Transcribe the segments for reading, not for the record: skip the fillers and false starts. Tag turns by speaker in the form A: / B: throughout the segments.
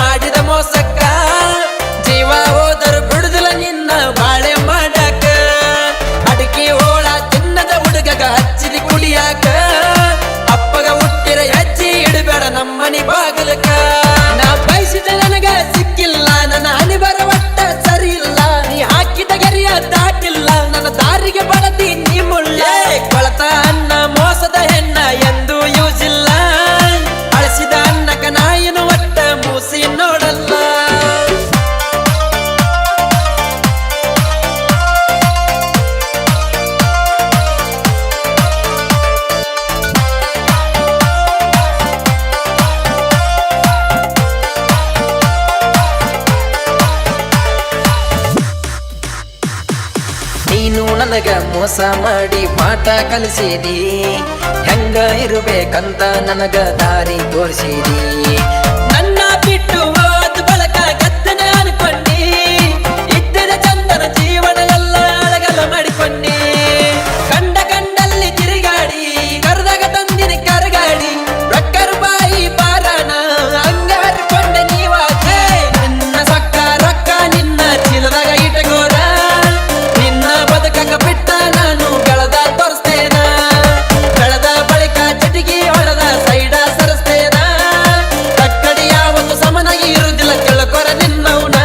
A: ಮಾಡಿದ ಮೋಸಕ್ಕ ಜೀವ ಹೋದರು ಬಿಡುದಿಲ್ಲ ನಿನ್ನ ಬಾಳೆ ಮಾಡಾಕ ಅಡಿಕೆ ಹೋಳ ತಿನ್ನದ ಹುಡುಗಗ ಹಚ್ಚಿದಿ ಕುಡಿಯಾಕ ಅಪ್ಪಗ ಹುಟ್ಟಿರ ಹೆಜ್ಜೆ ಇಡಬೇಡ ನಮ್ಮನಿ ಬಾಗಲಕ ನಾ ಬಯಸಿದ ನನಗ ಸಿಕ್ಕಿಲ್ಲ ನನ್ನ ಹನಿ ಬರವಟ್ಟ ಸರಿ ಇಲ್ಲ ನೀ ಹಾಕಿದ ಗೆರೆಯ ದಾಟಿಲ್ಲ ನನ್ನ ದಾರಿಗೆ ಬಳದಿ ನೀ ಮುಳ್ಳೆ ಕೊಳತ ಅನ್ನ ಮೋಸದ ಹೆಣ್ಣ ಎಂದು ಯೂಸ್ ಇಲ್ಲ ಅಳಿಸಿದ ಅನ್ನಕ ನಾಯಿನ ಒಟ್ಟ ಮೂಸಿ ನೋಡಲ್ಲ ನೀನು ನನಗ ಮೋಸ ಮಾಡಿ ಪಾಠ ಕಲಿಸಿದಿ ಹೆಂಗ ಇರಬೇಕಂತ ನನಗ ದಾರಿ ತೋರಿಸಿದಿ ನನ್ನ ಬಿಟ್ಟು ಹೋದ ಬಳಕ ಗದ್ದನೆ ಅನ್ಕೊಂಡಿ ಇದ್ದರೆ ಚಂದನ ಜೀವನ ಎಲ್ಲ ಅಳಗಲ ಮಾಡಿಕೊಂಡಿ ಕಂಡಲ್ಲಿ ತಿರುಗಾಡಿ ಕರೆದಾಗ ತಂದಿನ ಕರಗಾಡಿ ರೊಕ್ಕ ರೂಪಾಯಿ ಬಾರನ ಹಂಗಾರಿಕೊಂಡೆ ನೀವಾಗೆ ನಿನ್ನ ಸೊಕ್ಕ ರೊಕ್ಕ ನಿನ್ನ ಚೀಲದಾಗ ಇಟ್ಟಗೋರ ಬದುಕಕ ಬಿಟ್ಟ ನಾನು ಬೆಳೆದ ತೋರಿಸ್ತೇನ ಬೆಳೆದ ಬಳಿಕ ಚಟಿಗಿ ಹೊಡೆದ ಸೈಡ ಸರಿಸ್ತೇನ ಕಕ್ಕಡಿ ಯಾವತ್ತು ಸಮನಾಗಿ ಇರುವುದಿಲ್ಲ ತಿಳ್ಕೊರ ನಿನ್ನವನ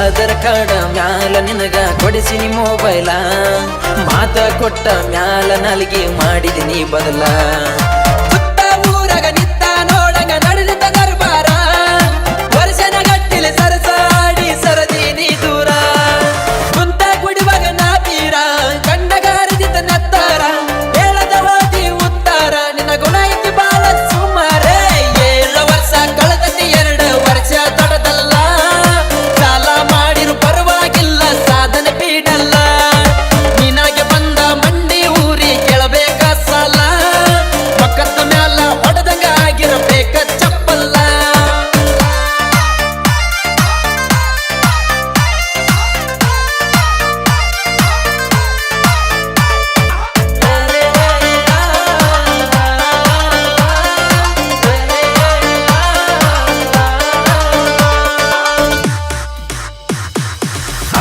A: ಆಧಾರ್ ಕಾರ್ಡ್ ಮ್ಯಾಲ ನಿನಗ ಕೊಡಿಸಿನಿ ಮೊಬೈಲ ಮಾತ ಕೊಟ್ಟ ಮ್ಯಾಲ ನಾಲಿಗೆ ಮಾಡಿದಿನಿ ಬದಲ ಸುತ್ತ ಊರಾಗ ನಿತ್ತ ನೋಡಂಗ ನಡೆದ ದರ್ಬಾರ ವರ್ಷನ ಗಟ್ಟಿಲೆ ಸರಸಾಡಿ ಸರದೀನಿ ದೂರ ಕುಂತ ಕುಡಿವಾಗ ನಾ ತೀರ ಕಂಡಗ ಹರಿದಿದ್ದ ನೆತ್ತಾರ ಹೇಳದ ಹೋದಿ ಉತ್ತಾರ ನಿನ್ನ ಗುಣ ಐತಿ ಬಾಳ ಸುಮಾರೇ 7 ವರ್ಷ ಕಳೆದತಿ 2 ವರ್ಷ ತೊಡದಲ್ಲ ಪರವಾಗಿಲ್ಲ ಸಾಧನೆ ಬಿಡಲ್ಲ ನಿನಗೆ ಬಂದ ಮಂಡಿ ಊರಿ ಕೇಳಬೇಕ ಸಾಲ ಮಕ್ಕದ ಮ್ಯಾಲ ಹೊಡೆದಂಗ ಆಗಿರಬೇಕ ಚಪ್ಪಲ್ಲ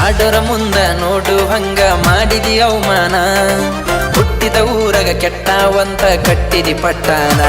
A: ಆಡೋರ ಮುಂದ ನೋಡು ಹಂಗ ಮಾಡಿದಿ ಅವಮಾನ ಹುಟ್ಟಿದ ಊರಾಗ ಕೆಟ್ಟವಂತ ಕಟ್ಟಿದಿ ಪಟ್ಟಾನ